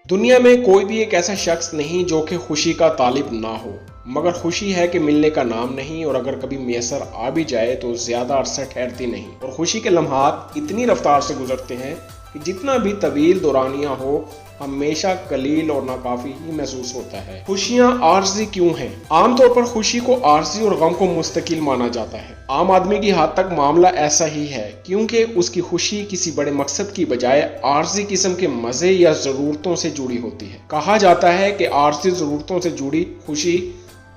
دنیا میں کوئی بھی ایک ایسا شخص نہیں جو کہ خوشی کا طالب نہ ہو، مگر خوشی ہے کہ ملنے کا نام نہیں، اور اگر کبھی میسر آ بھی جائے تو زیادہ عرصہ ٹھہرتی نہیں، اور خوشی کے لمحات اتنی رفتار سے گزرتے ہیں کہ جتنا بھی طویل دورانیہ ہو، ہمیشہ قلیل اور ناکافی ہی محسوس ہوتا ہے۔ خوشیاں عارضی کیوں ہیں؟ عام طور پر خوشی کو عارضی اور غم کو مستقل مانا جاتا ہے۔ عام آدمی کی حد تک معاملہ ایسا ہی ہے، کیونکہ اس کی خوشی کسی بڑے مقصد کی بجائے عارضی قسم کے مزے یا ضرورتوں سے جڑی ہوتی ہے۔ کہا جاتا ہے کہ عارضی ضرورتوں سے جڑی خوشی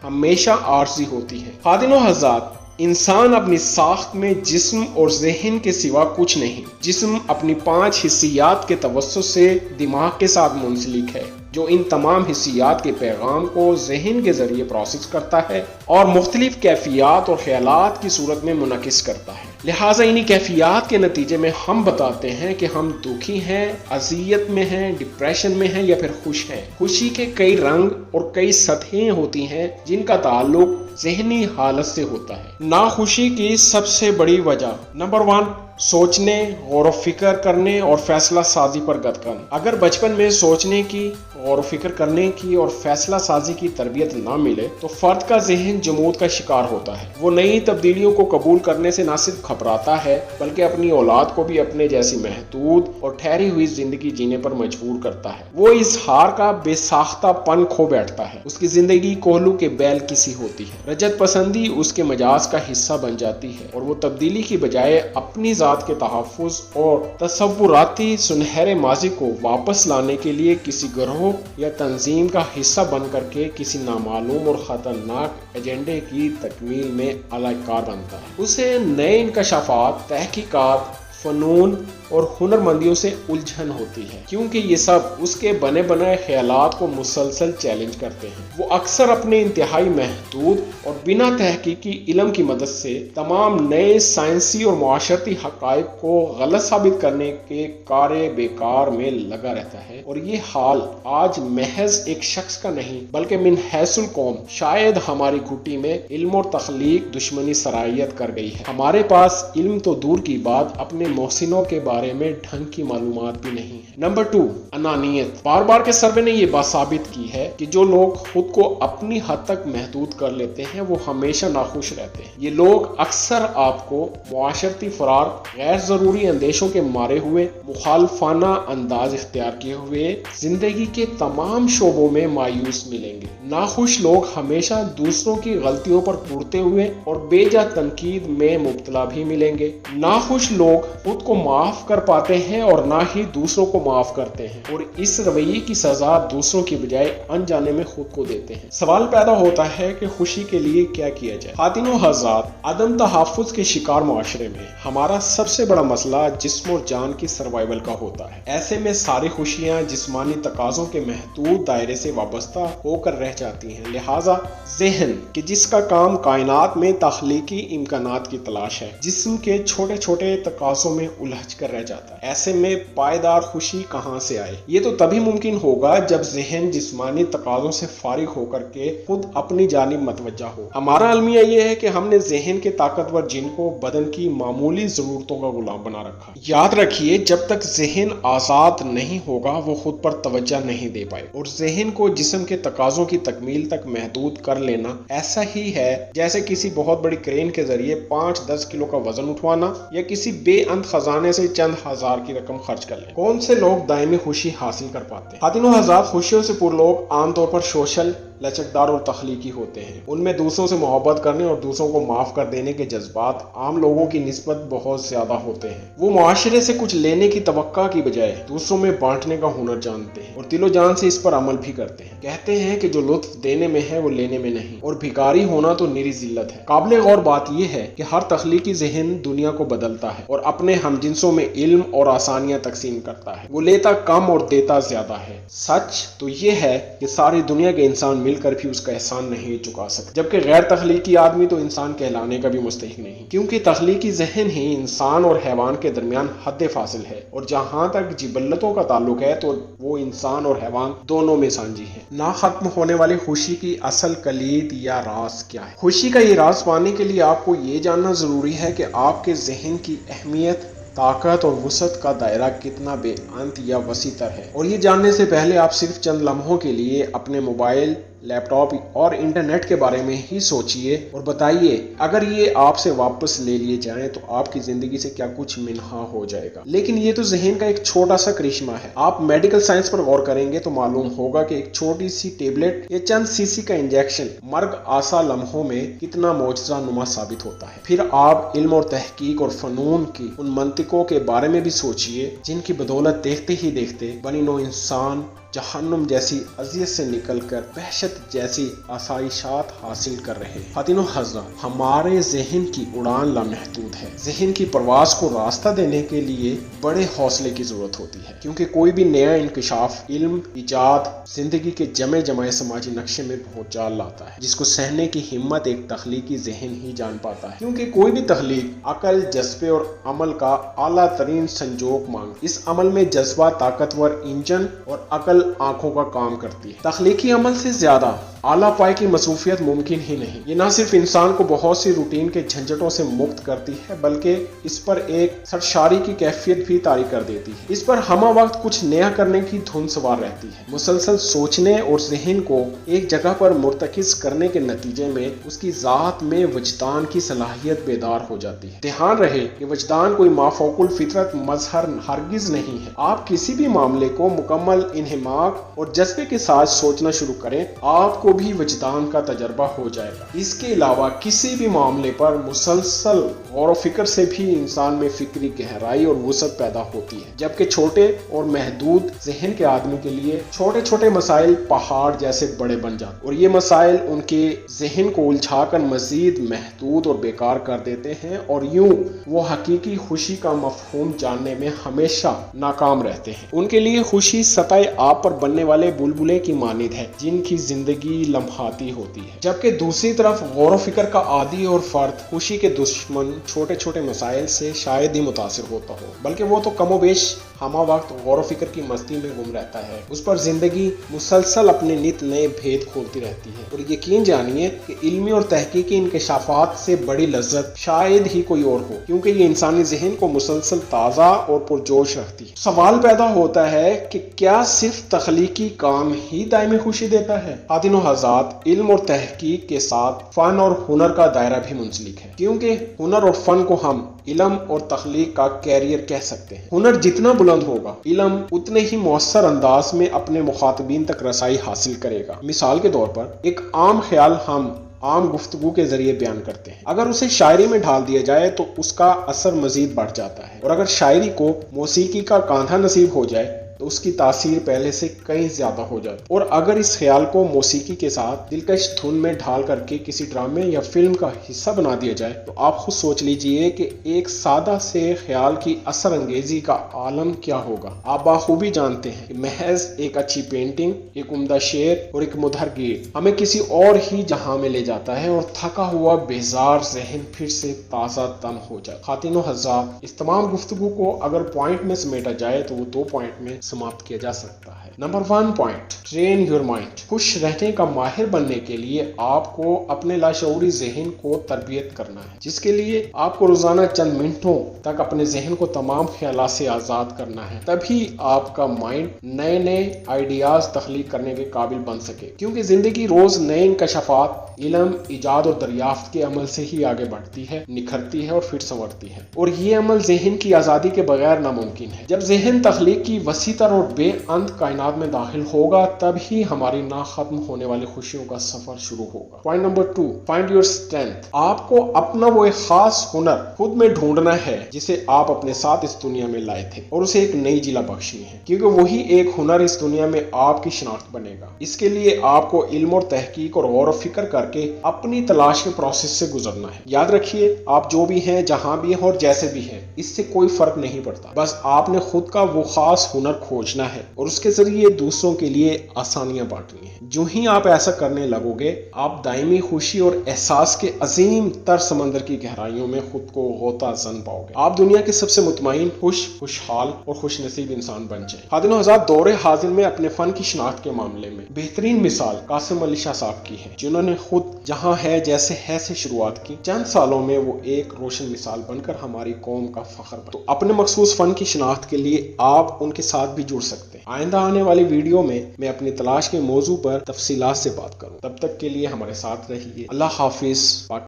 ہمیشہ عارضی ہوتی ہے۔ خادم و حضرات، انسان اپنی ساخت میں جسم اور ذہن کے سوا کچھ نہیں۔ جسم اپنی 5 حسیات کے توسط سے دماغ کے ساتھ منسلک ہے، جو ان تمام حسیات کے پیغام کو ذہن کے ذریعے پروسیس کرتا ہے اور مختلف کیفیات اور خیالات کی صورت میں منعکس کرتا ہے۔ لہٰذا انہی کیفیات کے نتیجے میں ہم بتاتے ہیں کہ ہم دکھی ہیں، اذیت میں ہیں، ڈپریشن میں ہیں یا پھر خوش ہیں۔ خوشی کے کئی رنگ اور کئی سطحیں ہوتی ہیں جن کا تعلق ذہنی حالت سے ہوتا ہے۔ ناخوشی کی سب سے بڑی وجہ نمبر 1، سوچنے، غور و فکر کرنے اور فیصلہ سازی پر گتکن۔ اگر بچپن میں سوچنے کی، غور و فکر کرنے کی اور فیصلہ سازی کی تربیت نہ ملے تو فرد کا ذہن جمود کا شکار ہوتا ہے۔ وہ نئی تبدیلیوں کو قبول کرنے سے نہ صرف گھبراتا ہے بلکہ اپنی اولاد کو بھی اپنے جیسی محدود اور ٹھہری ہوئی زندگی جینے پر مجبور کرتا ہے۔ وہ اظہار کا بے ساختہ پن کھو بیٹھتا ہے۔ اس کی زندگی کوہلو کے بیل کسی ہوتی ہے۔ رجت پسندی اس کے مجاز کا حصہ بن جاتی ہے اور وہ تبدیلی کی بجائے اپنی ذات کے تحفظ اور تصوراتی سنہرے ماضی کو واپس لانے کے لیے کسی گروہ یا تنظیم کا حصہ بن کر کے کسی نامعلوم اور خطرناک ایجنڈے کی تکمیل میں اعلی کار بنتا ہے۔ اسے نئے انکشافات، تحقیقات، فنون اور ہنرمندیوں سے الجھن ہوتی ہے، کیونکہ یہ سب اس کے بنے بنائے خیالات کو مسلسل چیلنج کرتے ہیں۔ وہ اکثر اپنے انتہائی محدود اور بنا تحقیقی علم کی مدد سے تمام نئے سائنسی اور معاشرتی حقائق کو غلط ثابت کرنے کے کارے بیکار میں لگا رہتا ہے، اور یہ حال آج محض ایک شخص کا نہیں بلکہ من حیث القوم شاید ہماری گھٹی میں علم اور تخلیق دشمنی سرایت کر گئی ہے۔ ہمارے پاس علم تو دور کی بات، اپنے محسنوں کے بارے میں ڈھنگ کی معلومات بھی نہیں ہے۔ نمبر 2، انانیت۔ بار بار کے سروے نے یہ بات ثابت کی ہے کہ جو لوگ خود کو اپنی حد تک محدود کر لیتے ہیں وہ ہمیشہ ناخوش رہتے ہیں۔ یہ لوگ اکثر آپ کو معاشرتی فرار، غیر ضروری اندیشوں کے مارے ہوئے، مخالفانہ انداز اختیار کیے ہوئے زندگی کے تمام شعبوں میں مایوس ملیں گے۔ ناخوش لوگ ہمیشہ دوسروں کی غلطیوں پر کوڑتے ہوئے اور بے جا تنقید میں مبتلا بھی ملیں گے۔ ناخوش لوگ خود کو معاف کر پاتے ہیں اور نہ ہی دوسروں کو معاف کرتے ہیں، اور اس رویے کی سزا دوسروں کی بجائے انجانے میں خود کو دیتے ہیں۔ سوال پیدا ہوتا ہے کہ خوشی کے لیے کیا کیا جائے؟ خواتین و حضرات، عدم تحفظ کے شکار معاشرے میں ہمارا سب سے بڑا مسئلہ جسم اور جان کی سروائیول کا ہوتا ہے۔ ایسے میں ساری خوشیاں جسمانی تقاضوں کے محدود دائرے سے وابستہ ہو کر رہ جاتی ہیں۔ لہٰذا ذہن کہ جس کا کام کائنات میں تخلیقی امکانات کی تلاش ہے، جسم کے چھوٹے چھوٹے تقاضوں میں الجھ کر رہ جاتا ہے۔ ایسے میں پائیدار خوشی کہاں سے آئے؟ یہ تو تبھی ممکن ہوگا جب ذہن جسمانی تقاضوں سے فارغ ہو کر کے خود اپنی جانب متوجہ ہو۔ ہمارا المیہ یہ ہے کہ ہم نے ذہن کے طاقتور جن کو بدن کی معمولی ضرورتوں کا غلام بنا رکھا۔ یاد رکھیے، جب تک ذہن آزاد نہیں ہوگا وہ خود پر توجہ نہیں دے پائے، اور ذہن کو جسم کے تقاضوں کی تکمیل تک محدود کر لینا ایسا ہی ہے جیسے کسی بہت بڑی کرین کے ذریعے 5-10 کلو کا وزن اٹھوانا یا کسی بے انت خزانے سے چند ہزار کی رقم خرچ کر لیں۔ کون سے لوگ دائمی خوشی حاصل کر پاتے ہیں؟ خواتین و حضرات، خوشیوں سے پر لوگ عام طور پر سوشل، لچکدار اور تخلیقی ہوتے ہیں۔ ان میں دوسروں سے محبت کرنے اور دوسروں کو معاف کر دینے کے جذبات عام لوگوں کی نسبت بہت زیادہ ہوتے ہیں۔ وہ معاشرے سے کچھ لینے کی توقع کی بجائے دوسروں میں بانٹنے کا ہنر جانتے ہیں اور دل و جان سے اس پر عمل بھی کرتے ہیں۔ کہتے ہیں کہ جو لطف دینے میں ہے وہ لینے میں نہیں، اور بھکاری ہونا تو نری ذلت ہے۔ قابل غور بات یہ ہے کہ ہر تخلیقی ذہن دنیا کو بدلتا ہے اور اپنے ہم جنسوں میں علم اور آسانیاں تقسیم کرتا ہے۔ وہ لیتا کم اور دیتا زیادہ ہے۔ سچ تو یہ ہے کہ ساری دنیا کے انسان مل کر بھی اس کا احسان نہیں چکا سکتے، جبکہ غیر تخلیقی آدمی تو انسان کہلانے کا بھی مستحق نہیں، کیونکہ تخلیقی ذہن ہی انسان اور حیوان کے درمیان حد فاصل ہے، اور جہاں تک جبلتوں کا تعلق ہے تو وہ انسان اور حیوان دونوں میں سانجی ہے۔ نہ ختم ہونے والی خوشی کی اصل کلید یا راز کیا ہے؟ خوشی کا یہ راز پانے کے لیے آپ کو یہ جاننا ضروری ہے کہ آپ کے ذہن کی اہمیت طاقت اور وسعت کا دائرہ کتنا بے انت یا وسیع تر ہے۔ اور یہ جاننے سے پہلے آپ صرف چند لمحوں کے لیے اپنے موبائل، لیپ ٹاپ اور انٹرنیٹ کے بارے میں ہی سوچئے اور بتائیے اگر یہ آپ سے واپس لے لیے جائیں تو آپ کی زندگی سے کیا کچھ منہا ہو جائے گا۔ لیکن یہ تو ذہن کا ایک چھوٹا سا کرشمہ ہے۔ آپ میڈیکل سائنس پر غور کریں گے تو معلوم ہوگا کہ ایک چھوٹی سی ٹیبلٹ یا چند سی کا انجیکشن مرگ آسا لمحوں میں کتنا معجزہ نما ثابت ہوتا ہے۔ پھر آپ علم اور تحقیق اور فنون کی ان منطقوں کے بارے میں بھی سوچئے جن کی بدولت دیکھتے ہی دیکھتے بنی نوع انسان جہنم جیسی اذیت سے نکل کر وحشت جیسی آسائشات حاصل کر رہے۔ خواتین و حضرات، ہمارے ذہن کی اڑان لامحدود ہے۔ ذہن کی پرواز کو راستہ دینے کے لیے بڑے حوصلے کی ضرورت ہوتی ہے، کیونکہ کوئی بھی نیا انکشاف علم، ایجاد، زندگی کے جمعے سماجی نقشے میں بہت جال لاتا ہے، جس کو سہنے کی ہمت ایک تخلیقی ذہن ہی جان پاتا ہے۔ کیونکہ کوئی بھی تخلیق عقل، جذبے اور عمل کا اعلیٰ ترین سنجوگ مانگ۔ اس عمل میں جذبہ طاقتور انجن اور عقل آنکھوں کا کام کرتی ہے۔ تخلیقی عمل سے زیادہ اعلیٰ پائے کی مصروفیت ممکن ہی نہیں۔ یہ نہ صرف انسان کو بہت سی روٹین کے جھنجھٹوں سے مکت کرتی ہے بلکہ اس پر ایک سرشاری کی کیفیت بھی طاری کر دیتی ہے۔ اس پر ہمہ وقت کچھ نیا کرنے کی دھن سوار رہتی ہے۔ مسلسل سوچنے اور ذہن کو ایک جگہ پر مرتکز کرنے کے نتیجے میں اس کی ذات میں وجدان کی صلاحیت بیدار ہو جاتی ہے۔ دھیان رہے کہ وجدان کوئی مافوق الفطرت مظہر ہرگز نہیں ہے۔ آپ کسی بھی معاملے کو مکمل انہماک اور جذبے کے ساتھ سوچنا شروع کریں، آپ کو بھی وجدان کا تجربہ ہو جائے گا۔ اس کے علاوہ کسی بھی معاملے پر مسلسل غور و فکر سے بھی انسان میں فکری گہرائی اور وسعت پیدا ہوتی ہے، جبکہ چھوٹے اور محدود ذہن کے آدمی کے لیے چھوٹے چھوٹے مسائل پہاڑ جیسے بڑے بن جاتے اور یہ مسائل ان کے ذہن کو الجھا کر مزید محدود اور بیکار کر دیتے ہیں، اور یوں وہ حقیقی خوشی کا مفہوم جاننے میں ہمیشہ ناکام رہتے ہیں۔ ان کے لیے خوشی سطح آپ پر بننے والے بلبلے کی مانند ہے جن کی زندگی لمحاتی ہوتی ہے، جبکہ دوسری طرف غور و فکر کا عادی اور فرد خوشی کے دشمن چھوٹے چھوٹے مسائل سے شاید ہی متاثر ہوتا ہو، بلکہ وہ تو کم و بیش ہمہ وقت غور و فکر کی مستی میں گم رہتا ہے۔ اس پر زندگی مسلسل اپنے نت نئے بھید کھولتی رہتی ہے، اور یقین جانیے کہ علمی اور تحقیقی انکشافات سے بڑی لذت شاید ہی کوئی اور ہو، کیونکہ یہ انسانی ذہن کو مسلسل تازہ اور پرجوش رکھتی ہے۔ سوال پیدا ہوتا ہے کہ کیا صرف تخلیقی کام ہی دائمی خوشی دیتا ہے؟ خواتین و حضرات، علم اور تحقیق کے ساتھ فن اور ہنر کا دائرہ بھی منسلک ہے، کیونکہ ہنر اور فن کو ہم علم اور تخلیق کا کیریئر کہہ سکتے ہیں۔ ہنر جتنا بلند ہوگا، علم اتنے ہی مؤثر انداز میں اپنے مخاطبین تک رسائی حاصل کرے گا۔ مثال کے طور پر ایک عام خیال ہم عام گفتگو کے ذریعے بیان کرتے ہیں، اگر اسے شاعری میں ڈھال دیا جائے تو اس کا اثر مزید بڑھ جاتا ہے، اور اگر شاعری کو موسیقی کا کاندھا نصیب ہو جائے تو اس کی تاثیر پہلے سے کہیں زیادہ ہو جاتی، اور اگر اس خیال کو موسیقی کے ساتھ دلکش دھن میں ڈھال کر کے کسی ڈرامے یا فلم کا حصہ بنا دیا جائے تو آپ خود سوچ لیجئے کہ ایک سادہ سے خیال کی اثر انگیزی کا عالم کیا ہوگا۔ آپ بخوبی جانتے ہیں کہ محض ایک اچھی پینٹنگ، ایک عمدہ شعر اور ایک مدھر گیت ہمیں کسی اور ہی جہاں میں لے جاتا ہے، اور تھکا ہوا بیزار ذہن پھر سے تازہ تن ہو جائے۔ خواتین و حضرات، اس تمام گفتگو کو اگر پوائنٹ میں سمیٹا جائے تو وہ 2 پوائنٹ میں سماپت کیا جا سکتا ہے۔ Number 1 point, train your mind. خوش رہنے کا ماہر بننے کے لیے آپ کو اپنے لاشعوری ذہن کو تربیت کرنا ہے، جس کے لیے آپ کو روزانہ چند منٹوں تک اپنے ذہن کو تمام خیالات سے آزاد کرنا ہے، تبھی آپ کا مائنڈ نئے نئے آئیڈیاز تخلیق کرنے کے قابل بن سکے، کیونکہ زندگی روز نئے انکشافات، علم، ایجاد اور دریافت کے عمل سے ہی آگے بڑھتی ہے، نکھرتی ہے اور پھر سنورتی ہے، اور یہ عمل ذہن کی آزادی کے بغیر ناممکن ہے۔ جب ذہن تخلیق کی وسیع تر اور بے انت کائنات میں داخل ہوگا تب ہی ہماری نہ ختم ہونے والی خوشیوں کا سفر شروع ہوگا۔ Point number 2، find your strength. آپ کو اپنا وہ ایک خاص ہنر خود میں ڈھونڈنا ہے جسے آپ اپنے ساتھ اس دنیا میں لائے تھے، اور اسے ایک نئی جلا بخشنی ہے، کیونکہ وہی ایک ہنر اس دنیا میں آپ کی شناخت بنے گا۔ اس کے لیے آپ کو علم اور تحقیق اور غور و فکر کر کے اپنی تلاش کے پروسیس سے گزرنا ہے۔ یاد رکھیے، آپ جو بھی ہیں، جہاں بھی ہیں اور جیسے بھی ہیں، اس سے کوئی فرق نہیں پڑتا، بس آپ نے خود کا وہ خاص ہنر کھوجنا ہے اور اس کے ذریعے دوسروں کے لیے آسانیاں بانٹنی ہیں۔ جو ہی آپ ایسا کرنے لگو گے، آپ دائمی خوشی اور احساس کے عظیم تر سمندر کی گہرائیوں میں خود کو غوطہ زن پاؤ گے۔ آپ دنیا کے سب سے مطمئن، خوشحال اور خوش نصیب انسان بن جائیں۔ خادم حضرات، دور حاضر میں اپنے فن کی شناخت کے معاملے میں بہترین مثال قاسم علی شاہ صاحب کی ہے، جنہوں نے خود جہاں ہے جیسے ہے سے شروعات کی۔ چند سالوں میں وہ ایک روشن مثال بن کر ہماری قوم کا فخر بن۔ تو اپنے مخصوص فن کی شناخت کے لیے آپ ان کے ساتھ بھی جڑ سکتے ہیں۔ آئندہ آنے والی ویڈیو میں اپنی تلاش کے موضوع پر تفصیلات سے بات کروں۔ تب تک کے لیے ہمارے ساتھ رہیے۔ اللہ حافظ۔